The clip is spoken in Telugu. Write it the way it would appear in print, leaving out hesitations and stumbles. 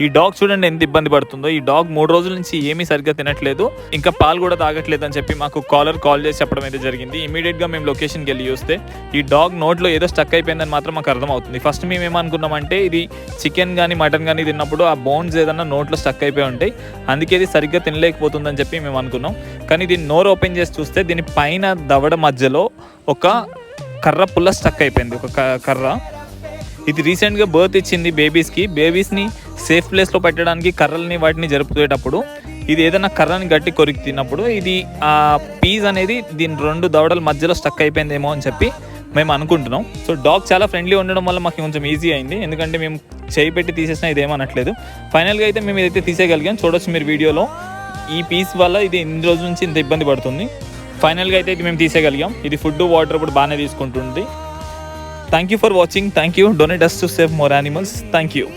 ఈ డాగ్ చూడండి ఎంత ఇబ్బంది పడుతుందో. ఈ డాగ్ 3 రోజుల నుంచి ఏమీ సరిగ్గా తినట్లేదు, ఇంకా పాలు కూడా తాగట్లేదు అని చెప్పి మాకు కాల్ చేసి చెప్పడం అయితే జరిగింది. ఇమీడియట్గా మేము లొకేషన్కి వెళ్ళి చూస్తే ఈ డాగ్ నోట్లో ఏదో స్టక్ అయిపోయిందని మాత్రం మాకు అర్థమవుతుంది. ఫస్ట్ మేము ఏమనుకున్నామంటే ఇది చికెన్ కానీ మటన్ కానీ తిన్నప్పుడు ఆ బోన్స్ ఏదన్నా నోట్లో స్టక్ అయిపోయి ఉంటాయి, అందుకే ఇది సరిగ్గా తినలేకపోతుందని చెప్పి మేము అనుకున్నాం. కానీ దీన్ని నోరు ఓపెన్ చేసి చూస్తే దీని పైన దవడ మధ్యలో ఒక కర్ర పుల్ల స్టక్ అయిపోయింది, ఒక కర్ర. ఇది రీసెంట్గా బర్త్ ఇచ్చింది బేబీస్ని సేఫ్ ప్లేస్లో పెట్టడానికి కర్రల్ని వాటిని జరుపుకునేటప్పుడు ఇది ఏదైనా కర్రని గట్టి కొరికి తిన్నప్పుడు ఇది ఆ పీస్ అనేది దీని 2 దవడల మధ్యలో స్టక్ అయిపోయిందేమో అని చెప్పి మేము అనుకుంటున్నాం. సో డాగ్ చాలా ఫ్రెండ్లీ ఉండడం వల్ల మాకు కొంచెం ఈజీ అయింది, ఎందుకంటే మేము చేయి పెట్టి తీసేసినా ఇదేమనట్లేదు. ఫైనల్గా అయితే మేము ఇదైతే తీసేయగలిగాం. చూడొచ్చు మీరు వీడియోలో, ఈ పీస్ వల్ల ఇది ఇన్ని రోజుల నుంచి ఇంత ఇబ్బంది పడుతుంది. ఫైనల్గా అయితే ఇది మేము తీసేయగలిగాం. ఇది ఫుడ్ వాటర్ కూడా బాగానే తీసుకుంటుంది. Thank you for watching. Thank you. Donate us to save more animals. Thank you.